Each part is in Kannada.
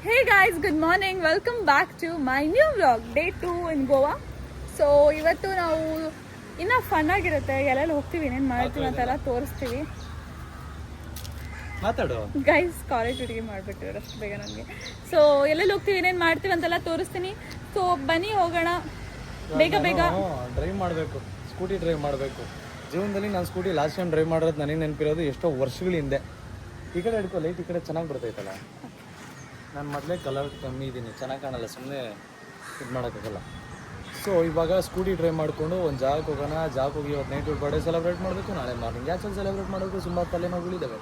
Hey guys, good morning. Welcome back to my new vlog, day 2 in Goa. So ಇವತ್ತು ನಾವು ಇನ್ನೂ ಫನ್ ಆಗಿರುತ್ತೆ, ಎಲ್ಲೆಲ್ಲಿ ಹೋಗ್ತೀವಿ, ಏನೇನು ಮಾಡ್ತೀವಿ ಅಂತೆಲ್ಲ ತೋರಿಸ್ತೀವಿ. ಮಾತಾಡು ಗೈಸ್, ಕಾಲೇಜ್ ಹುಡುಗಿ ಮಾಡಿಬಿಟ್ಟಿವ್ರು ಅಷ್ಟು ಬೇಗ ನನಗೆ. ಸೊ ಎಲ್ಲೆಲ್ಲಿ ಹೋಗ್ತೀವಿ, ಏನೇನು ಮಾಡ್ತೀವಿ ಅಂತೆಲ್ಲ ತೋರಿಸ್ತೀನಿ. ಸೊ ಬನ್ನಿ ಹೋಗೋಣ ಬೇಗ ಬೇಗ. ಡ್ರೈವ್ ಮಾಡಬೇಕು, ಸ್ಕೂಟಿ ಡ್ರೈವ್ ಮಾಡಬೇಕು. ಜೀವನದಲ್ಲಿ ನಾನು ಸ್ಕೂಟಿ ಲಾಸ್ಟ್ ಟೈಮ್ ಡ್ರೈವ್ ಮಾಡೋದು ನನಗೆ ನೆನಪಿರೋದು ಎಷ್ಟೋ ವರ್ಷಗಳ ಹಿಂದೆ. ಈ ಕಡೆ ಹಿಡ್ಕೊ, ಲೈಟ್ ಈ ಕಡೆ ಚೆನ್ನಾಗಿ ಬರ್ತೈತಲ್ಲ. ನಾನು ಮೊದಲೇ ಕಲರ್ ಕಮ್ಮಿ ಇದ್ದೀನಿ, ಚೆನ್ನಾಗಿ ಕಾಣಲ್ಲ, ಸುಮ್ಮನೆ ಇದು ಮಾಡೋಕ್ಕಾಗಲ್ಲ. ಸೊ ಇವಾಗ ಸ್ಕೂಟಿ ಡ್ರೈವ್ ಮಾಡಿಕೊಂಡು ಒಂದು ಜಾಗಕ್ಕೆ ಹೋಗೋಣ. ಜಾಗಕ್ಕೆ ಹೋಗಿ ಇವತ್ತು ನೈಟ್ ಬರ್ಡೇ ಸೆಲೆಬ್ರೇಟ್ ಮಾಡಬೇಕು, ನಾಳೆ ಮಾರ್ನಿಂಗ್ ಯಾಚಲ್ಲಿ ಸೆಲೆಬ್ರೇಟ್ ಮಾಡಬೇಕು. ಸುಮಾರು ತಲೆನೋವುಗಳಿದ್ದಾವೆ,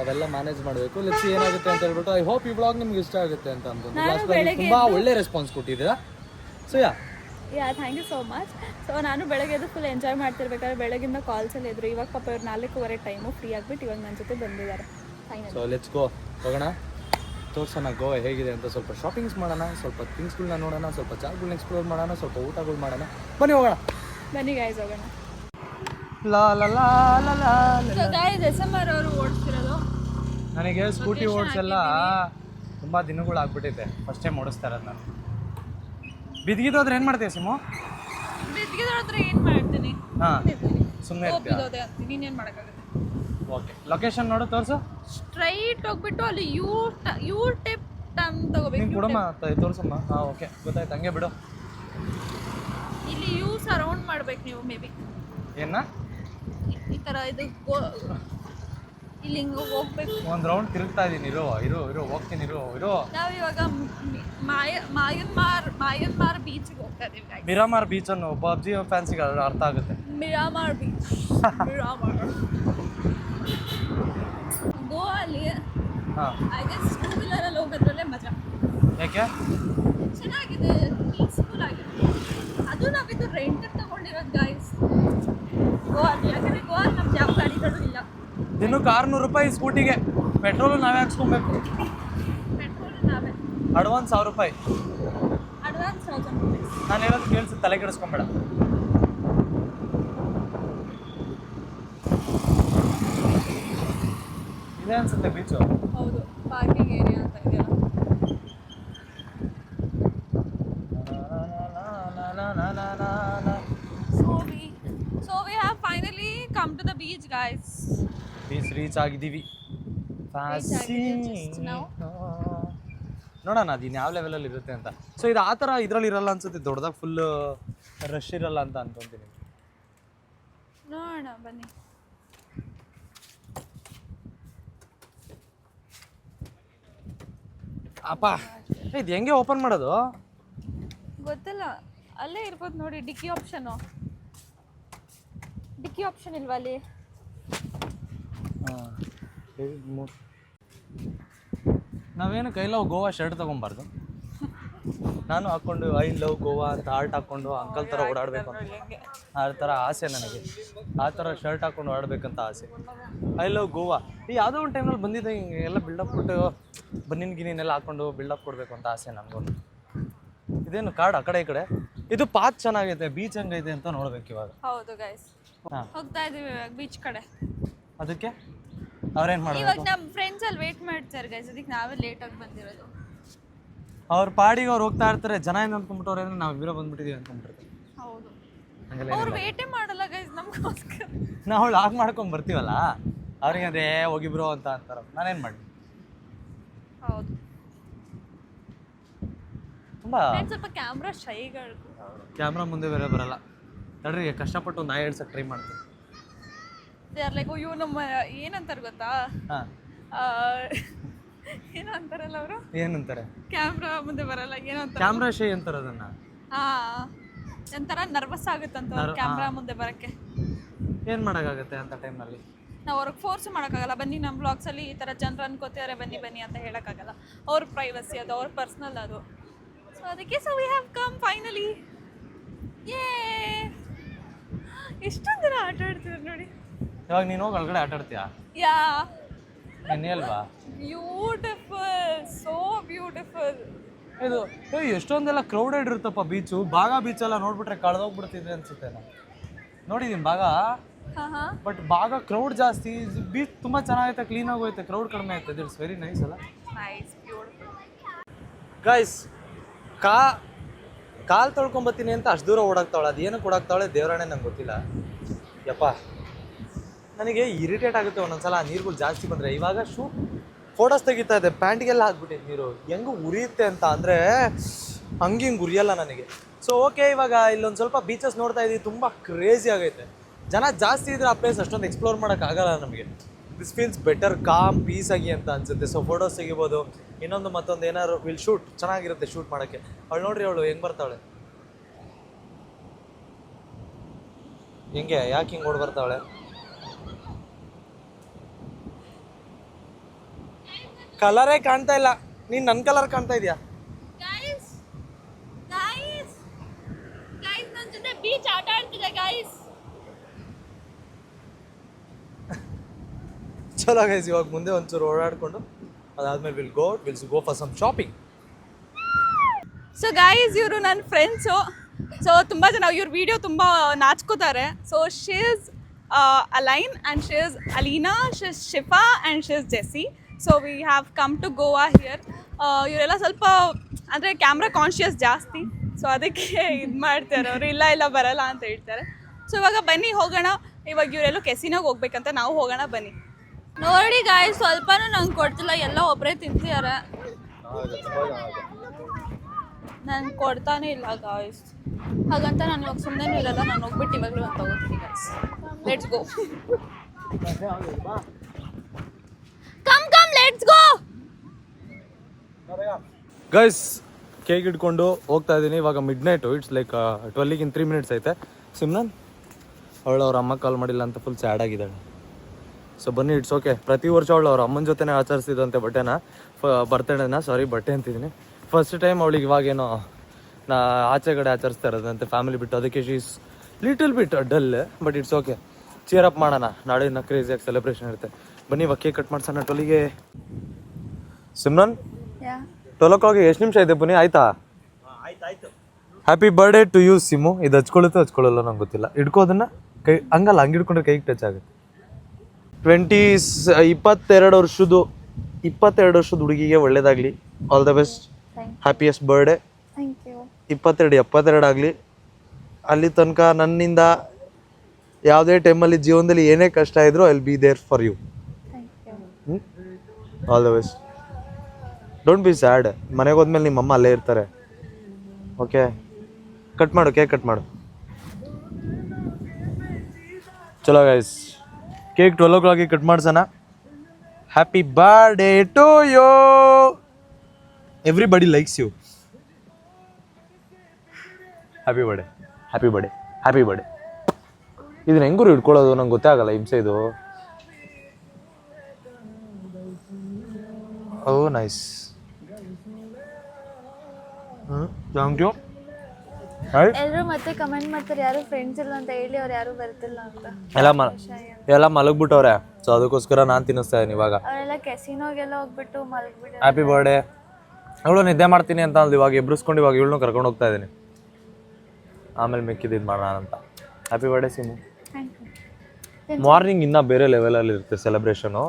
ಅವೆಲ್ಲ ಮ್ಯಾನೇಜ್ ಮಾಡಬೇಕು. ಲೆಟ್ಸ್ ಏನಾಗುತ್ತೆ ಅಂತ ಹೇಳ್ಬಿಟ್ಟು ಐ ಹೋಪ್ ಈ ಬ್ಲಾಗ್ ನಿಮ್ಗೆ ಇಷ್ಟ ಆಗುತ್ತೆ ಅಂತ ಅನ್ಕೊಂಡು ತುಂಬ ಒಳ್ಳೆ ರೆಸ್ಪಾನ್ಸ್ ಕೊಟ್ಟಿದ್ದೀರಾ. So thank you so much. So ನಾನು ಬೆಳಗ್ಗೆ ಎದ್ದು ಫುಲ್ ಎಂಜಾಯ್ ಮಾಡ್ತಿರ್ಬೇಕಾದ್ರೆ ಬೆಳಗಿಂದ ಕಾಲ್ಸಲ್ಲಿ ಇದ್ರು. ಇವಾಗ ಪಾಪ ಇವ್ರು 4:15 ಟೈಮು ಫ್ರೀ ಆಗಿಬಿಟ್ಟು ಇವಾಗ ನನ್ನ ಜೊತೆ ಬಂದಿದ್ದಾರೆ. ಸೊ ಲೆಟ್ಸ್ ಗೋ, ಹೋಗೋಣ, ತೋರ್ಸೋಣ ಗೋವಾ ಹೇಗಿದೆ ಅಂತ. ಸ್ವಲ್ಪ ಶಾಪಿಂಗ್ಸ್ ಮಾಡೋಣ, ಸ್ವಲ್ಪ ಥಿಂಗ್ಸ್ಗಳನ್ನ ನೋಡೋಣ, ಸ್ವಲ್ಪ ಜಾಗಗಳನ್ನ ಎಕ್ಸ್ಪ್ಲೋರ್ ಮಾಡೋಣ, ಸ್ವಲ್ಪ ಊಟಗಳು ಮಾಡೋಣ. ಬನ್ನಿ ಹೋಗೋಣ, ಬನ್ನಿ ಗೈಸ್ ಹೋಗೋಣ. ಲಾ ಲಾ ಲಾ ಲಾ ಲಾ. ಸೊ ಗೈಸ್, SMR ಅವರು ಓಡಿಸ್ತಿರೋದು. ನನಗೆ ಸ್ಕೂಟಿ ಓಡಿಸೆಲ್ಲ ತುಂಬ ದಿನಗಳು ಆಗ್ಬಿಟ್ಟೈತೆ, ಫಸ್ಟ್ ಟೈಮ್ ಓಡಿಸ್ತಾ ಇರೋದು ನಾನು. ಬಿದ್ಗಿದೋದ್ರೆ ಏನು ಮಾಡ್ತೀವಿ ಸಿಮು? ಬಿದ್ಗಿದೋದ್ರೆ ಏನು ಮಾಡ್ತೀನಿ? ಹಾಂ, ಸುಮ್ಮನೆ ಇರ್ತೀಯ. ನೀನೇನು ಮಾಡೋಕ್ಕಾಗುತ್ತೆ? ಓಕೆ, ಲೊಕೇಶನ್ ನೋಡು, ತೋರಿಸು. ಸ್ಟ್ರೈಟ್ ಹೋಗ್ಬಿಟ್ಟು ಅಲ್ಲಿ ಯೂ ಟೈಪ್ ಟರ್ನ್ ತಗೋಬೇಕು. ನೀನು ಕೊಡಮ್ಮ, ತೋರಿಸಮ್ಮ. ಹಾಂ, ಓಕೆ, ಗೊತ್ತಾಯ್ತು, ಹಂಗೆ ಬಿಡು. ಇಲ್ಲಿ ಯೂ ಸರೌಂಡ್ ಮಾಡ್ಬೇಕು ನೀವು. ಮೇ ಬಿ ಏನ ಈ ಥರ ಇದು ಇಲ್ಲಿ ಹಿಂಗೆ ಹೋಗ್ಬೇಕು. ಒಂದು ರೌಂಡ್ ತಿರುಗ್ತಾ ಇದ್ದೀನಿ. ಇರು ಹೋಗ್ತೀನಿ, ಇರು. ನಾವು ಇವಾಗ ಮಾಯನ್ಮಾರ್ ಬೀಚ್ಗೆ ಹೋಗ್ತಾ ಇದೀವಿ ಗೈಸ್. ಮಿರಾಮಾರ್ ಬೀಚ್ ಅನ್ನು ಪಬ್ಜಿ ಫ್ಯಾನ್ಸಿಗೆ ಅರ್ಥ ಆಗುತ್ತೆ. ಮಿರಾಮಾರ್ ಬೀಚ್ ಗೋವಾ ಅಲ್ಲಿ. ಐ ಗೆಸ್ 2 ವೀಲರಲ್ಲಿ ಹೋಗೋದ್ರಲ್ಲೇ ಮಜಾ. ಯಾಕೆ? ಚೆನ್ನಾಗಿದೆ, ಪೀಸ್ಫುಲ್ ಆಗಿದೆ. ಅದು ನಾವಿದು ರೆಂಟ್ ತಗೊಂಡಿರೋದು ಗೈಸ್ ಗೋವಾ. ಯಾಕಂದರೆ ಗೋವಾ ನಮ್ಗೆ ಯಾವ ಗಾಡಿಗಳು ಇಲ್ಲ. ದಿನಕ್ಕೆ 600 ರೂಪಾಯಿ ಸ್ಕೂಟಿಗೆ. ಪೆಟ್ರೋಲು ನಾವೇ ಹಾಕ್ಸ್ಕೊಬೇಕು. ಪೆಟ್ರೋಲ್ ನಾವೇ. ಅಡ್ವಾನ್ಸ್ 1000 ರೂಪಾಯಿ. Advance 1000 rupees. ನಾನು ಹೇಳೋದು ಕೇಳಿಸಿ, ತಲೆ ಕೆಡಿಸ್ಕೊಂಬೇಡ. ಇದೇ ಅನ್ಸುತ್ತೆ ಬೀಚು. ಹೌದು, ಪಾರ್ಕಿಂಗ್ ಏರಿಯಾ ಅಂತ ಇದೆಯಲ್ಲ. So we have finally come to the beach, guys. Beach reach ಆಗಿದ್ದೀವಿ. just now. ನೋಡೋಣ ಅದು ಇನ್ನು ಯಾವ ಲೆವೆಲಲ್ಲಿ ಇರುತ್ತೆ ಅಂತ. ಸೊ ಇದು ಆ ಥರ ಇದರಲ್ಲಿ ಇರಲ್ಲ ಅನ್ಸುತ್ತೆ, ದೊಡ್ಡದಾಗಿ ಫುಲ್ ರಶ್ ಇರಲ್ಲ ಅಂತ ಅನ್ಕೊಂತೀನಿ. ನೋಡೋಣ ಬನ್ನಿ. ಅಪ್ಪ, ಇದು ಹೆಂಗೆ ಓಪನ್ ಮಾಡೋದು? ಗೊತ್ತಿಲ್ಲ, ಅಲ್ಲೇ ಇರ್ಬೋದು ನೋಡಿ. ಡಿಕ್ಕಿ ಆಪ್ಷನ್ ಇಲ್ವಾ ಅಲ್ಲಿ? ನಾವೇನು ಐ ಲವ್ ಗೋವಾ ಶರ್ಟ್ ತೊಗೊಬಾರ್ದು? ನಾನು ಹಾಕ್ಕೊಂಡು ಐ ಲವ್ ಗೋವಾ ಅಂತ ಆರ್ಟ್ ಹಾಕ್ಕೊಂಡು ಅಂಕಲ್ ಥರ ಓಡಾಡಬೇಕು ಅಂತ ಆ ಥರ ಆಸೆ ನನಗೆ. ಆ ಥರ ಶರ್ಟ್ ಹಾಕ್ಕೊಂಡು ಓಡಾಡಬೇಕಂತ ಆಸೆ. I love Goa. ಈ ಯಾವುದೋ ಒಂದು ಟೈಮ್ನಲ್ಲಿ ಬಂದಿದ್ದೆ, ಹಿಂಗೆ ಎಲ್ಲ ಬಿಲ್ಡಪ್ ಕೊಟ್ಟು ಬನ್ನಿನ ಹಾಕ್ಕೊಂಡು ಬಿಲ್ಡಪ್ ಕೊಡಬೇಕು ಅಂತ ಆಸೆ ನನಗೂ. ಇದೇನು ಕಾರ್ಡ್ ಆ ಕಡೆ ಈ ಕಡೆ. ಇದು ಪಾತ್ ಚೆನ್ನಾಗೈತೆ, ಬೀಚ್ ಹಂಗೈತೆ ಅಂತ ನೋಡ್ಬೇಕು ಇವಾಗ. ಹೌದು ಗೈಸ್, ಹೋಗ್ತಾ ಇದೀವಿ ಇವಾಗ ಬೀಚ್ ಕಡೆ. ಅದಕ್ಕೆ ಅವ್ರೇನು ಮಾಡ್ಬೇಕು? ಇವಾಗ ನಮ್ಮ ಫ್ರೆಂಡ್ಸ್ ಅಲ್ಲಿ ವೇಟ್ ಮಾಡ್ತಾರೆ ಗೈಸ್, ಅದಕ್ಕೆ ನಾವೇ ಲೇಟಾಗಿ ಬಂದಿರೋದು. ಅವ್ರ ಪಾಡಿಗೆ ಅವ್ರು ಹೋಗ್ತಾ ಇರ್ತಾರೆ, ಜನ ಏನು ಅಂದ್ಕೊಂಡ್ಬಿಟ್ಟವ್ರೆ ಅಂದ್ರೆ ನಾವು ಇಬ್ಬರು ಬಂದ್ಬಿಟ್ಟಿದ್ದೀವಿ ಅಂದ್ಕೊಂಡ್ಬಿಡ್ತೀವಿ. ಹೌದು, ಹಂಗೆಲ್ಲ ಅವ್ರು ವೇಟೇ ಮಾಡಲ್ಲ ಗೈಸ್ ನಮಗೋಸ್ಕರ. ನಾವು ಲಾಗ್ ಮಾಡ್ಕೊಂಡು ಬರ್ತೀವಲ್ಲ, ಅವ್ರಿಗೆ ಅದೇ ಹೋಗಿಬ್ರು ಅಂತ ಅಂತಾರ. ನಾನೇನು ಮಾಡಿ? ಹೌದು, ತುಂಬ ಸ್ವಲ್ಪ ಕ್ಯಾಮ್ರಾ ಶೈಗಳು. ಕ್ಯಾಮ್ರಾ ಮುಂದೆ ಬೇರೆ ಬರಲ್ಲ. ತಡ್ರಿ, ಕಷ್ಟಪಟ್ಟು ಒಂದು ನಾಯಿ ಹೇಳ್ಸಕ್ಕೆ ಟ್ರೈ ಮಾಡ್ತೀನಿ. ದೇ ಆರ್ ಲೈಕ್, ಅಯ್ಯೋ ನಮ್ಮ ಏನಂತಾರೆ ಗೊತ್ತಾ? ಹಾಂ, ಏನೋ ಅಂತಾರಲ್ಲ ಅವರು. ಏನಂತಾರೆ? ಕ್ಯಾಮ್ರಾ ಮುಂದೆ ಬರಲ್ಲ, ಏನೋ ಅಂತಾರೆ. ಕ್ಯಾಮ್ರಾ ಶೈ ಅಂತಾರೆ ಅದನ್ನು. ಒಂಥರ ನರ್ವಸ್ ಆಗುತ್ತಂತ ಕ್ಯಾಮ್ರಾ ಮುಂದೆ ಬರೋಕ್ಕೆ. ಏನು ಮಾಡೋಕ್ಕಾಗುತ್ತೆ ಅಂತ ಟೈಮ್ನಲ್ಲಿ? ನಾವು ಅವ್ರಿಗೆ ಫೋರ್ಸ್ ಮಾಡೋಕ್ಕಾಗಲ್ಲ. ಬನ್ನಿ ನಮ್ಮ ಬ್ಲಾಗ್ಸಲ್ಲಿ ಈ ಥರ ಜನರು ಅನ್ಕೋತಿದ್ದಾರೆ, ಬನ್ನಿ ಅಂತ ಹೇಳೋಕ್ಕಾಗಲ್ಲ. ಅವ್ರ ಪ್ರೈವಸಿ ಅದು, ಅವ್ರ ಪರ್ಸ್ನಲ್ ಅದು. ಸೊ ಅದಕ್ಕೆ so we have come finally. ಎಷ್ಟೊಂದು ದಿನ ಆಟ ಆಡ್ತಿದ್ರು ನೋಡಿ. ಇವಾಗ ನೀನು ಹೋಗಿ ಒಳಗಡೆ ಆಟ ಆಡ್ತೀಯಾ? ಯಾ, ನೀನು ಅಲ್ವಾ? Beautiful, so beautiful. ಇದು ಎಷ್ಟೊಂದೆಲ್ಲ ಕ್ರೌಡೆಡ್ ಇರುತ್ತಪ್ಪ ಬೀಚು. ಬಾಗಾ ಬೀಚೆಲ್ಲ ನೋಡ್ಬಿಟ್ರೆ ಕಳೆದೋಗ್ಬಿಡ್ತಿದೆ ಅನ್ಸುತ್ತೆ. ನಾನು ನೋಡಿದ್ದೀನಿ ಬಾಗ, ಬಟ್ ಭಾಗ ಕ್ರೌಡ್ ಜಾಸ್ತಿ. ಬೀಚ್ ತುಂಬ ಚೆನ್ನಾಗೈತೆ, ಕ್ಲೀನಾಗಿ ಹೋಯ್ತೆ, ಕ್ರೌಡ್ ಕಡಿಮೆ ಆಯ್ತದೆ. ಇಟ್ಸ್ ವೆರಿ ನೈಸ್ ಅಲ್ಲ ಗೈಸ್. ಕಾಲು ತೊಳ್ಕೊಂಬತ್ತೀನಿ ಅಂತ ಅಷ್ಟು ದೂರ ಓಡಾಕ್ತಾವಳೆ. ಅದು ಏನಕ್ಕೆ ಓಡಾಕ್ತಾವಳೆ ದೇವರಾಣೆ ನಂಗೆ ಗೊತ್ತಿಲ್ಲ. ಯಪ್ಪ ನನಗೆ ಇರಿಟೇಟ್ ಆಗುತ್ತೆ ಒಂದೊಂದ್ಸಲ ಆ ನೀರುಗಳು ಜಾಸ್ತಿ ಬಂದರೆ. ಇವಾಗ ಫೋಟೋಸ್ ತೆಗಿತಾ ಇದೆ, ಪ್ಯಾಂಟಿಗೆಲ್ಲ ಹಾಕ್ಬಿಟ್ಟಿದ್ದು ನೀರು. ಹೆಂಗೆ ಉರಿಯುತ್ತೆ ಅಂತ ಅಂದರೆ ಹಂಗೆ ಹಿಂಗೆ ಉರಿಯಲ್ಲ ನನಗೆ. ಸೊ ಓಕೆ, ಇವಾಗ ಇಲ್ಲೊಂದು ಸ್ವಲ್ಪ ಬೀಚಸ್ ನೋಡ್ತಾ ಇದ್ದೀವಿ. ತುಂಬ ಕ್ರೇಜಿ ಆಗೈತೆ. ಜನ ಜಾಸ್ತಿ ಇದ್ರೆ ಆ ಪ್ಲೇಸ್ ಅಷ್ಟೊಂದು ಎಕ್ಸ್ಪ್ಲೋರ್ ಮಾಡೋಕ್ಕಾಗಲ್ಲ ನಮಗೆ. This feels better, calm, peace ಆಗಿ ಅಂತ ಅನ್ಸುತ್ತೆ. ಸೊ ಫೋಟೋಸ್ ತೆಗಿಬೋದು. ಇನ್ನೊಂದು ಮತ್ತೊಂದು ಏನಾದ್ರು ವಿಲ್ ಶೂಟ್ ಚೆನ್ನಾಗಿರುತ್ತೆ ಶೂಟ್ ಮಾಡೋಕ್ಕೆ. ಅವಳು ನೋಡ್ರಿ, ಅವಳು ಹೆಂಗೆ ಬರ್ತಾವಳೆ, ಹೆಂಗೆ ಯಾಕೆ ಹಿಂಗೆ ಓಡ್ ಬರ್ತಾವಳೆ. ಕಲರೇ ಕಾಣ್ತಾ ಇಲ್ಲ. ನೀನು ನನ್ನ ಕಲರ್ ಕಾಣ್ತಾ ಇದೆಯಾ? ಬೀಚ್ ಆಟ ಆಡ್ತಿದೆ ಗೈಸ್. ಚಲೋ ಗೈಸ್, ಇವಾಗ ಮುಂದೆ ಒಂಚೂರು ಓಡಾಡ್ಕೊಂಡು ಅದಾದ್ಮೇಲೆ will go for some shopping. So guys, ಇವರು ನನ್ನ ಫ್ರೆಂಡ್ಸು. ಸೊ ತುಂಬ ಜನ ಇವ್ರ ವಿಡಿಯೋ ತುಂಬ ನಾಚ್ಕೋತಾರೆ. So she is Aline and she is Alina, she is Shifa and she is Jessie. So we have come to Goa here. ಇವರೆಲ್ಲ ಸ್ವಲ್ಪ ಅಂದರೆ ಕ್ಯಾಮ್ರಾ ಕಾನ್ಷಿಯಸ್ ಜಾಸ್ತಿ. ಸೊ ಅದಕ್ಕೆ ಇದು ಮಾಡ್ತಾರೆ ಅವರು, ಇಲ್ಲ ಬರಲ್ಲ ಅಂತ ಹೇಳ್ತಾರೆ. ಸೊ ಇವಾಗ ಬನ್ನಿ ಹೋಗೋಣ. ಇವಾಗ ಇವರೆಲ್ಲೋ ಕೆಸಿನೋಗೆ ಹೋಗ್ಬೇಕಂತ, ನಾವು ಹೋಗೋಣ ಬನ್ನಿ. ನೋಡಿ ಗಾಯ್ಸ್, ಸ್ವಲ್ಪನೂ ನಂಗೆ ಕೊಡ್ತಿಲ್ಲ, ಎಲ್ಲ ಒಬ್ಬರೇ ತಿಂತಿದ್ದಾರೆ. ನಂಗೆ ಕೊಡ್ತಾನೆ ಇಲ್ಲ ಗಾಯ್ಸ್. ಹಾಗಂತ ನಾನು ಇವಾಗ ಸುಮ್ಮನೆ ಇರಲ್ಲ. ನಾನು ಹೋಗ್ಬಿಟ್ಟು ಇವಾಗಲೂ ಅಂತ ಹೋಗ್ತೀನಿ guys. Let's go, come let's go guys. Cake ಇಟ್ಕೊಂಡು ಹೋಗ್ತಾ ಇದ್ದೀನಿ. ಇವಾಗ ಮಿಡ್ ನೈಟು, ಇಟ್ಸ್ ಲೈಕ್ 12ಗೆ 3 minutes ಐತೆ. ಸಿಮ್ನನ್ ಅವಳು ಅವ್ರ ಅಮ್ಮ ಕಾಲ್ ಮಾಡಿಲ್ಲ ಅಂತ ಫುಲ್ ಸ್ಯಾಡ್ ಆಗಿದ್ದಾಳೆ. ಸೊ ಬನ್ನಿ, ಇಟ್ಸ್ ಓಕೆ. ಪ್ರತಿ ವರ್ಷ ಅವಳು ಅವ್ರ ಅಮ್ಮನ ಜೊತೆನೇ ಆಚರಿಸ್ತಿದ್ದಂತೆ ಬರ್ತಡೇನ ಬಟ್ಟೆ ಅಂತಿದ್ದೀನಿ. ಫಸ್ಟ್ ಟೈಮ್ ಅವಳಿಗೆ ಇವಾಗೇನೋ ಆಚೆ ಕಡೆ ಆಚರಿಸ್ತಾ ಇರೋದಂತೆ ಫ್ಯಾಮಿಲಿ ಬಿಟ್ಟು. ಅದಕ್ಕೆ she's little bit dull, but it's okay. Cheer up ಮಾಡೋಣ. ನಾಳೆ ಇನ್ನು ಕ್ರೇಜಿಯಾಗಿ ಸೆಲೆಬ್ರೇಷನ್ ಇರುತ್ತೆ. ಬನ್ನಿ ಇವಾಗ ಕೇಕ್ ಕಟ್ ಮಾಡ್ಸೋಣ 12ಗೆ. ಸಿಮ್ರನ್, 12 o'clock ಎಷ್ಟು ನಿಮಿಷ ಐತೆ ಬನ್ನಿ? ಆಯ್ತಾ? Happy birthday to you Simu. ಇದು ಹಚ್ಕೊಳ್ಳುತ್ತೋ ಹಚ್ಕೊಳ್ಳಲ್ಲ ನಂಗೆ ಗೊತ್ತಿಲ್ಲ. ಹಿಡ್ಕೋದನ್ನ ಕೈ ಹಂಗಲ್ಲ, ಹಂಗೆ ಹಿಡ್ಕೊಂಡ್ರೆ ಕೈಗೆ ಟಚ್ ಆಗುತ್ತೆ. 22 ವರ್ಷದ ಹುಡುಗಿಗೆ ಒಳ್ಳೇದಾಗಲಿ. All the best, happiest birthday. 22 ಆಗಲಿ. ಅಲ್ಲಿ ತನಕ ನನ್ನಿಂದ ಯಾವುದೇ ಟೈಮಲ್ಲಿ ಜೀವನದಲ್ಲಿ ಏನೇ ಕಷ್ಟ ಇದ್ರೂ I will be there for you. All the best. Don't be sad. ಮನೆಗೆ ಹೋದ್ಮೇಲೆ ನಿಮ್ಮ ಅಮ್ಮ ಅಲ್ಲೇ ಇರ್ತಾರೆ. ಓಕೆ, ಕಟ್ ಮಾಡು, ಕೇಕ್ ಕಟ್ ಮಾಡು. ಚಲೋ ಗೈಸ್, ಕೇಕ್ 12 o'clock ಕಟ್ ಮಾಡ್ಸೋಣ. Happy birthday to you. Everybody likes you. Happy birthday, happy birthday, happy birthday. ಇದನ್ನ ಹೆಂಗೂರು ಹಿಡ್ಕೊಳ್ಳೋದು ನಂಗೆ ಗೊತ್ತೇ ಆಗಲ್ಲ. ಹಿಂಸೆ ಇದು. Oh nice. Thank you. ಎಲ್ಲರೂ ಮತ್ತೆ ಕಮೆಂಟ್ ಮಾಡ್ತಾರೆ, ಯಾರು ಫ್ರೆಂಡ್ಸ್ ಇಲ್ಲ ಅಂತ ಹೇಳಿ ಅವ್ರು ಯಾರು ಬರ್ತಿಲ್ಲ ಅಂತ. ಎಲ್ಲ ಮಲಗ್ಬಿಟ್ಟವ್ರೆ. ಸೊ ಅದಕ್ಕೋಸ್ಕರ ನಾನು ತಿನ್ನಿಸ್ತಾ ಇದ್ದೀನಿ ಇವಾಗ. ಅವರೆಲ್ಲ ಕೆಸಿನೋಗೆಲ್ಲ ಹೋಗ್ಬಿಟ್ಟು ಮಲಗ್ಬಿಟ್ಟು. Happy birthday. ಅವಳು ನಿದ್ದೆ ಮಾಡ್ತೀನಿ ಅಂತ ಅಂದು ಇವಾಗ ಎಬ್ರಿಸ್ಕೊಂಡು ಇವಾಗ ಇವಳನ್ನೂ ಕರ್ಕೊಂಡು ಹೋಗ್ತಾ ಇದ್ದೀನಿ. ಆಮೇಲೆ ಮಿಕ್ಕಿದ್ದು ಇದು ಮಾಡೋಣ ಅಂತ. Happy birthday ಸಿಮು. ಮಾರ್ನಿಂಗ್ ಇನ್ನೂ ಬೇರೆ ಲೆವೆಲಲ್ಲಿ ಇರುತ್ತೆ ಸೆಲೆಬ್ರೇಷನು.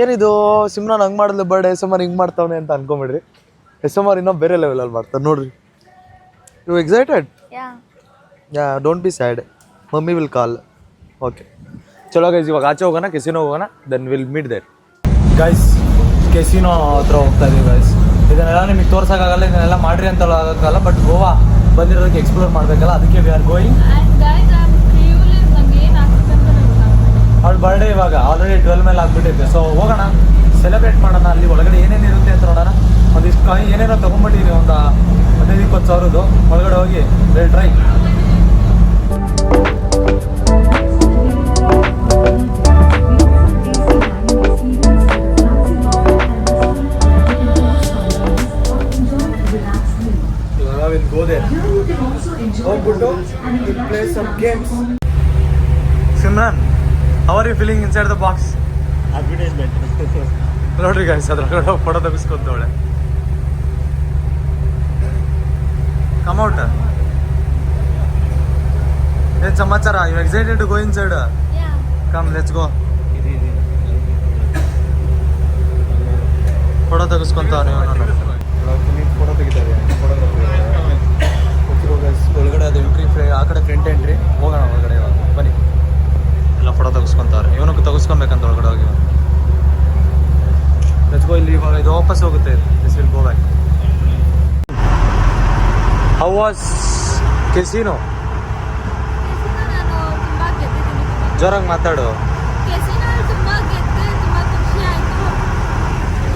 ಏನಿದು ಸಿಮ್ರಾನ್ ಹಂಗೆ ಮಾಡಿದ್ಲು ಬರ್ಡೇ, ಎಸ್ ಎಮ್ ಆರ್ ಹಿಂಗೆ ಮಾಡ್ತಾವನೆ ಅಂತ ಅನ್ಕೊಂಬಿಡ್ರಿ. ಎಸ್ ಎಮ್ ಆರ್ ಇನ್ನೂ ಬೇರೆ ಲೆವೆಲಲ್ಲಿ ಮಾಡ್ತಾರೆ ನೋಡ್ರಿ. You excited? Yeah, don't be sad. Mummy will call. Okay ಚಲೋ ಗೈಸ್, ಇವಾಗ ಆಚೆ ಹೋಗೋಣ, ಕೆಸಿನೋ ಹೋಗೋಣ, then will meet there. Guys, casino ಹತ್ರ ಹೋಗ್ತಾ ಇದೀವಿ ಗೈಸ್. ಇದನ್ನೆಲ್ಲ ನಿಮಗೆ ತೋರ್ಸೋಕ್ಕಾಗಲ್ಲ, ಇದನ್ನೆಲ್ಲ ಮಾಡ್ರಿ ಅಂತ ಆಗೋಕ್ಕಲ್ಲ. ಬಟ್ ಗೋವಾ ಬಂದಿರೋದಕ್ಕೆ ಎಕ್ಸ್ಪ್ಲೋರ್ ಮಾಡಬೇಕಲ್ಲ, ಅದಕ್ಕೆ ವಿ ಆರ್ ಗೋಯಿಂಗ್. ಅವಳ ಬರ್ಡೇ ಇವಾಗ ಆಲ್ರೆಡಿ 12 ಮೇಲೆ ಆಗ್ಬಿಟ್ಟಿದೆ. ಸೊ ಹೋಗೋಣ, ಸೆಲೆಬ್ರೇಟ್ ಮಾಡೋಣ. ಅಲ್ಲಿ ಒಳಗಡೆ ಏನೇನು ಇರುತ್ತೆ ಅಂತ ನೋಡೋಣ. ಒಂದಿಷ್ಟು ಕಾಯಿನ್ ಏನೇನೋ ತೊಗೊಂಡ್ಬಿಟ್ಟಿದ್ದೀವಿ, ಒಂದು 15-20 ಸಾವಿರದ್ದು. ಒಳಗಡೆ ಹೋಗಿ ಟ್ರೈ. ಇವಾಗ ವಿಲ್ ಗೋ ದೇರ್. ಹೋಗ್ಬಿಟ್ಟು will play some games. Simran, how are you feeling inside the box? Advertisement. ನೋಡ್ರಿ ಗೈಸ್, ಅದ್ರೊಳಗಡೆ ಫೋಟೋ ತೆಗಿಸ್ಕೊಂತವಳೆ. Come out. ಏನ್ ಸಮಾಚಾರ? You excited to go inside? Yeah. Come let's go. Photo ತೆಗೆಸ್ಕೊಂತಾವ ಫೋಟೋ ತೆಗಿತಾರೆ ಒಳಗಡೆ ಅದು ಎಂಟ್ರಿ ಆ ಕಡೆ ಫ್ರಂಟ್ ಎಂಟ್ರಿ ಹೋಗೋಣ ಒಳಗಡೆ ಬನ್ನಿ. ಎಲ್ಲ ಫೋಟೋ ತೆಗೆಸ್ಕೊಂತಾರೆ. ಇವನಿಗೆ ತೆಗೆಸ್ಕೊಬೇಕಂತ ಒಳಗಡೆ ಹೋಗಿ ಲೆಟ್ಸ್ ಗೋ. ಇಲ್ಲಿ ಇವಾಗ ಇದು ವಾಪಸ್ ಹೋಗುತ್ತೆ. This will go back. How was casino? ನಾನು ತುಂಬ ಗೆದ್ದಿದ್ದೀನಿ. ಜೋರಾಗಿ ಮಾತಾಡು. ಕೆಸಿನಲ್ಲಿ ತುಂಬ ಗೆದ್ದೆ, ತುಂಬ ಖುಷಿ ಆಯಿತು.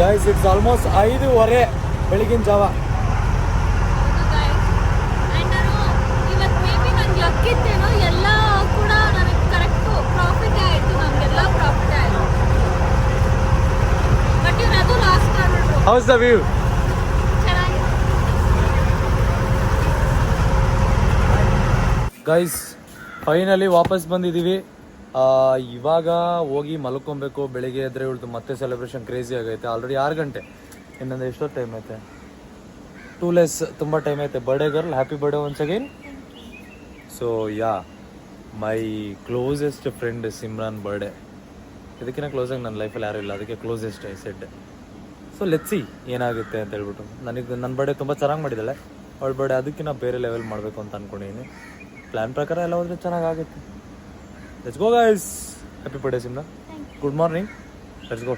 ಗೈಸ್ ಇಟ್ಸ್ ಆಲ್ಮೋಸ್ಟ್ 5:15 ಬೆಳಗಿನ ಜಾವ. ಹೌದು ಗೈಸ್. ಆ್ಯಂಡ್ ನಾನು ಇವತ್ತು ಮೇ ಬಿ ನನಗೆ ಲಕ್ಕಿತ್ತೇನೋ, ಎಲ್ಲ ಕೂಡ ನನಗೆ ಕರೆಕ್ಟು ಪ್ರಾಫಿಟೇ ಆಯಿತು. ನಮಗೆಲ್ಲ ಪ್ರಾಫಿಟ್ ಆಯಿತು. ಬಟ್ ಇವ್ರು ಅದು ಲಾಸ್ ಮಾಡಿಬಿಟ್ರು. House the view? ಚೆನ್ನಾಗಿದೆ. ಗೈಸ್ ಫೈನಲಿ ವಾಪಸ್ ಬಂದಿದ್ದೀವಿ. ಇವಾಗ ಹೋಗಿ ಮಲ್ಕೊಬೇಕು. ಬೆಳಿಗ್ಗೆ ಎದ್ರೆ ಇವಳ್ದು ಮತ್ತೆ ಸೆಲೆಬ್ರೇಷನ್ ಕ್ರೇಜಿ ಆಗೈತೆ. ಆಲ್ರೆಡಿ 6 ಗಂಟೆ. ಇನ್ನೊಂದು ಎಷ್ಟೊತ್ತು ಟೈಮ್ ಐತೆ? 2 ಲೆಸ್ ತುಂಬ ಟೈಮ್ ಐತೆ. Birthday girl, happy birthday once again. So yeah, my closest friend Simran birthday. ಇದಕ್ಕಿಂತ ಕ್ಲೋಸಾಗಿ ನನ್ನ ಲೈಫಲ್ಲಿ ಯಾರೂ ಇಲ್ಲ, ಅದಕ್ಕೆ closest I said. So let's see ಏನಾಗುತ್ತೆ ಅಂತ ಹೇಳ್ಬಿಟ್ಟು. ನನಗೆ ನನ್ನ ಬರ್ಡೇ ತುಂಬ ಚೆನ್ನಾಗಿ ಮಾಡಿದ್ದಾಳೆ. ಅವಳ ಬರ್ಡೇ ಅದಕ್ಕಿಂತ ಬೇರೆ ಲೆವೆಲ್ ಮಾಡಬೇಕು ಅಂತ ಅಂದ್ಕೊಂಡಿದ್ದೀನಿ. ಪ್ಲ್ಯಾನ್ ಪ್ರಕಾರ ಎಲ್ಲ ಹೋದರೆ ಚೆನ್ನಾಗಾಗುತ್ತೆ. Let's go guys. Happy birthday Simra. Good morning. Let's go.